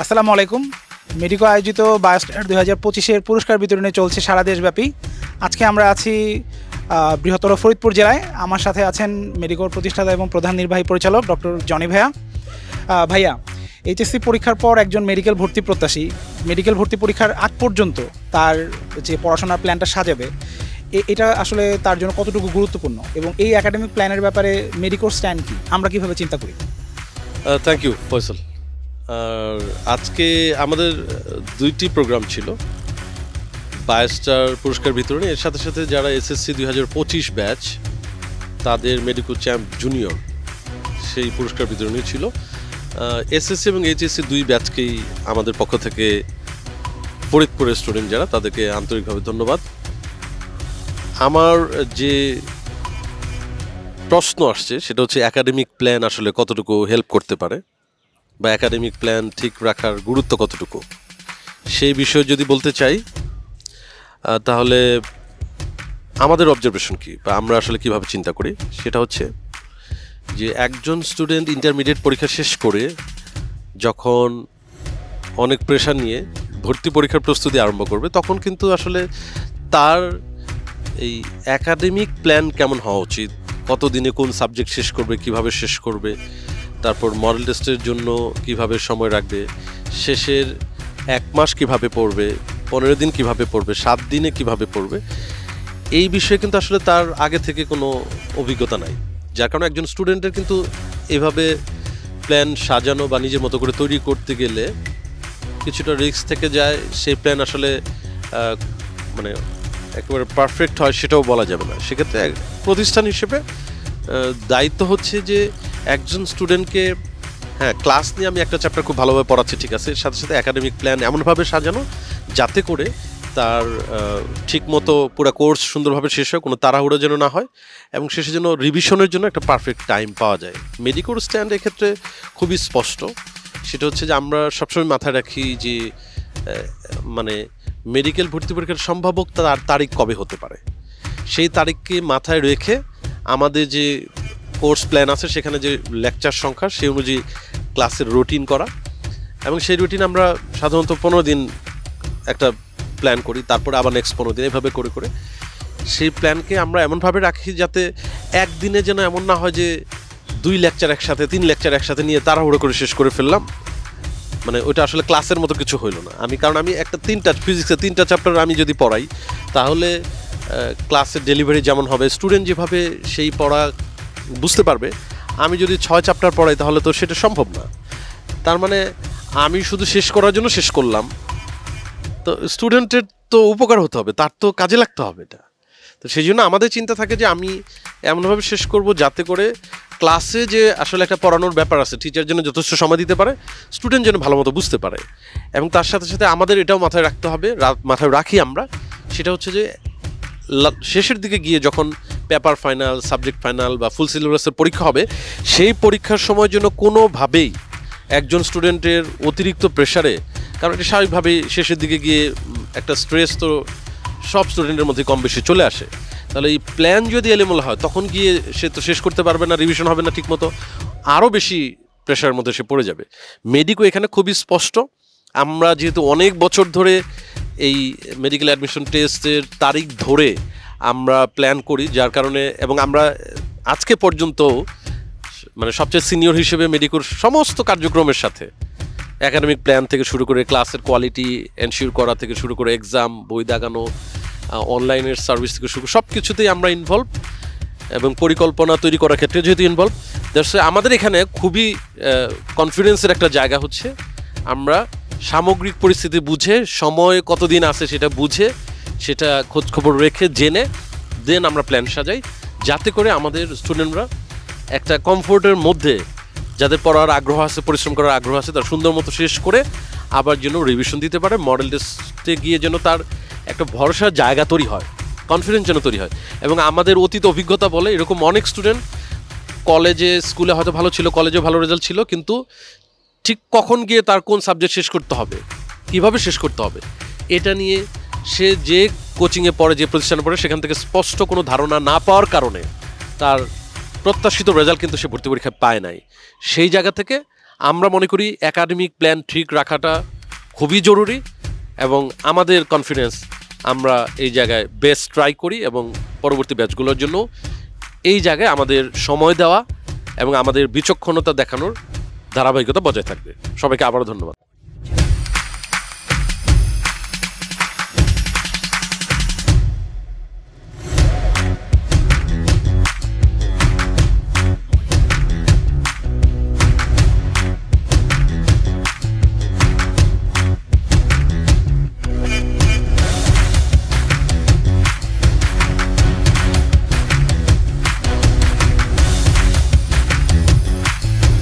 আসসালামু আলাইকুম। মেডিকো আয়োজিত বায়োস্টার 2025-এর পুরস্কার বিতরণী চলছে সারা দেশব্যাপী। আজকে আমরা আছি বৃহত্তর ফরিদপুর জেলায়। আমার সাথে আছেন মেডিকোর প্রতিষ্ঠাতা এবং প্রধান নির্বাহী পরিচালক ডক্টর জনি ভাইয়া। ভাইয়া, এইচএসসি পরীক্ষার পর একজন মেডিকেল ভর্তি প্রত্যাশী মেডিকেল ভর্তি পরীক্ষার আগ পর্যন্ত তার যে পড়াশোনার প্ল্যানটা সাজাবে, এটা আসলে তার জন্য কতটুকু গুরুত্বপূর্ণ এবং এই একাডেমিক প্ল্যানের ব্যাপারে মেডিকোর স্ট্যান্ড কি, আমরা কীভাবে চিন্তা করি? Thank you Faisal. আর আজকে আমাদের দুইটি প্রোগ্রাম ছিল, বায়োস্টার পুরস্কার বিতরণী, এর সাথে সাথে যারা এসএসসি 2025 ব্যাচ তাদের মেডিকো চ্যাম্প জুনিয়র সেই পুরস্কার বিতরণী ছিল। এসএসসি এবং এইচএসসি দুই ব্যাচকেই আমাদের পক্ষ থেকে ফরিদপুরের স্টুডেন্ট যারা, তাদেরকে আন্তরিকভাবে ধন্যবাদ। আমার যে প্রশ্ন আসছে সেটা হচ্ছে একাডেমিক প্ল্যান আসলে কতটুকু হেল্প করতে পারে বা একাডেমিক প্ল্যান ঠিক রাখার গুরুত্ব কতটুকু, সেই বিষয়ে যদি বলতে চাই তাহলে আমাদের অবজারভেশন কি বা আমরা আসলে কিভাবে চিন্তা করি সেটা হচ্ছে যে একজন স্টুডেন্ট ইন্টারমিডিয়েট পরীক্ষা শেষ করে যখন অনেক প্রেশার নিয়ে ভর্তি পরীক্ষার প্রস্তুতি আরম্ভ করবে, তখন কিন্তু আসলে তার এই একাডেমিক প্ল্যান কেমন হওয়া উচিত, কতদিনে কোন সাবজেক্ট শেষ করবে, কিভাবে শেষ করবে, তারপর মডেল টেস্টের জন্য কিভাবে সময় রাখবে, শেষের 1 মাস কিভাবে পড়বে, 15 দিন কিভাবে পড়বে, 7 দিনে কিভাবে পড়বে, এই বিষয়ে কিন্তু আসলে তার আগে থেকে কোনো অভিজ্ঞতা নাই। যার কারণে একজন স্টুডেন্টের কিন্তু এভাবে প্ল্যান সাজানো বা নিজের মতো করে তৈরি করতে গেলে কিছুটা রিস্ক থেকে যায়। সেই প্ল্যান আসলে মানে একেবারে পারফেক্ট হয় সেটাও বলা যাবে না। সেক্ষেত্রে প্রতিষ্ঠান হিসেবে দায়িত্ব হচ্ছে যে একজন স্টুডেন্টকে, হ্যাঁ, ক্লাস নিয়ে আমি একটা চ্যাপ্টার খুব ভালোভাবে পড়াচ্ছি, ঠিক আছে, সাথে সাথে একাডেমিক প্ল্যান এমনভাবে সাজানো যাতে করে তার ঠিকমতো পুরো কোর্স সুন্দরভাবে শেষ হয়, কোনো তাড়াহুড়ো যেন না হয় এবং শেষে যেন রিভিশনের জন্য একটা পারফেক্ট টাইম পাওয়া যায়। মেডিকোর স্ট্যান্ড এক্ষেত্রে খুবই স্পষ্ট। সেটা হচ্ছে যে আমরা সবসময় মাথায় রাখি যে মানে মেডিকেল ভর্তি পরীক্ষার সম্ভাবক তার তারিখ কবে হতে পারে, সেই তারিখকে মাথায় রেখে আমাদের যে কোর্স প্ল্যান আছে সেখানে যে লেকচার সংখ্যা সেই অনুযায়ী ক্লাসের রুটিন করা, এবং সেই রুটিন আমরা সাধারণত 15 দিন একটা প্ল্যান করি, তারপরে আবার নেক্সট 15 দিন, এভাবে করে করে সেই প্ল্যানকে আমরা এমনভাবে রাখি যাতে একদিনে যেন এমন না হয় যে 2 লেকচার একসাথে, 3 লেকচার একসাথে নিয়ে তাড়াহুড়ো করে শেষ করে ফেললাম, মানে ওইটা আসলে ক্লাসের মতো কিছু হইল না। কারণ আমি একটা ফিজিক্সের 3টা চ্যাপ্টার আমি যদি পড়াই তাহলে ক্লাসের ডেলিভারি যেমন হবে, স্টুডেন্ট যেভাবে সেই পড়া বুঝতে পারবে, আমি যদি 6 চ্যাপ্টার পড়াই তাহলে তো সেটা সম্ভব না। তার মানে আমি শুধু শেষ করার জন্য শেষ করলাম, তো স্টুডেন্টের তো উপকার হতে হবে, তার তো কাজে লাগতে হবে এটা। তো সেই জন্য আমাদের চিন্তা থাকে যে আমি এমনভাবে শেষ করব যাতে করে ক্লাসে যে আসলে একটা পড়ানোর ব্যাপার আছে, টিচার যেন যথেষ্ট সময় দিতে পারে, স্টুডেন্ট যেন ভালো মতো বুঝতে পারে। এবং তার সাথে সাথে আমাদের এটাও মাথায় রাখতে হবে, মাথায় রাখি আমরা, সেটা হচ্ছে যে শেষের দিকে গিয়ে যখন পেপার ফাইনাল, সাবজেক্ট ফাইনাল বা ফুল সিলেবাসের পরীক্ষা হবে, সেই পরীক্ষার সময় যেন কোনোভাবেই একজন স্টুডেন্টের অতিরিক্ত প্রেশারে, কারণ এটা স্বাভাবিকভাবেই শেষের দিকে গিয়ে একটা স্ট্রেস তো সব স্টুডেন্টের মধ্যে কম বেশি চলে আসে, তাহলে এই প্ল্যান যদি এলোমেলো হয় তখন গিয়ে সে তো শেষ করতে পারবে না, রিভিশন হবে না ঠিকমতো, আরও বেশি প্রেশারের মধ্যে সে পড়ে যাবে। মেডিকো এখানে খুবই স্পষ্ট। আমরা যেহেতু অনেক বছর ধরে এই মেডিকেল অ্যাডমিশন টেস্টের তারিখ ধরে আমরা প্ল্যান করি, যার কারণে, এবং আমরা আজকে পর্যন্ত মানে সবচেয়ে সিনিয়র হিসেবে মেডিকোর সমস্ত কার্যক্রমের সাথে একাডেমিক প্ল্যান থেকে শুরু করে ক্লাসের কোয়ালিটি এনশিওর করা থেকে শুরু করে এক্সাম, বই দাগানো, অনলাইনের সার্ভিস থেকে শুরু করে সব কিছুতেই আমরা ইনভলভ, এবং পরিকল্পনা তৈরি করার ক্ষেত্রে যেহেতু ইনভলভ। আমাদের এখানে খুবই কনফিডেন্সের একটা জায়গা হচ্ছে আমরা সামগ্রিক পরিস্থিতি বুঝে, সময় কতদিন আছে সেটা বুঝে, সেটা খোঁজখবর রেখে জেনে দেন আমরা প্ল্যান সাজাই, যাতে করে আমাদের স্টুডেন্টরা একটা কমফোর্টের মধ্যে, যাদের পড়ার আগ্রহ আছে, পরিশ্রম করার আগ্রহ আছে, তার সুন্দর মতো শেষ করে আবার যেন রিভিশন দিতে পারে, মডেল টেস্টে গিয়ে যেন তার একটা ভরসার জায়গা তৈরি হয়, কনফিডেন্স যেন তৈরি হয়। এবং আমাদের অতীত অভিজ্ঞতা বলে এরকম অনেক স্টুডেন্ট কলেজে, স্কুলে হয়তো ভালো ছিল, কলেজে ভালো রেজাল্ট ছিল, কিন্তু ঠিক কখন গিয়ে তার কোন সাবজেক্ট শেষ করতে হবে, কীভাবে শেষ করতে হবে, এটা নিয়ে সে যে কোচিংয়ে পড়ে, যে প্রতিষ্ঠানে পড়ে, সেখান থেকে স্পষ্ট কোনো ধারণা না পাওয়ার কারণে তার প্রত্যাশিত রেজাল্ট কিন্তু সে ভর্তি পরীক্ষায় পায় নাই। সেই জায়গা থেকে আমরা মনে করি একাডেমিক প্ল্যান ঠিক রাখাটা খুবই জরুরি, এবং আমাদের কনফিডেন্স আমরা এই জায়গায় বেস্ট ট্রাই করি, এবং পরবর্তী ব্যাচগুলোর জন্য এই জায়গায় আমাদের সময় দেওয়া এবং আমাদের বিচক্ষণতা দেখানোর ধারাবাহিকতা বজায় থাকবে। সবাইকে আবারও ধন্যবাদ।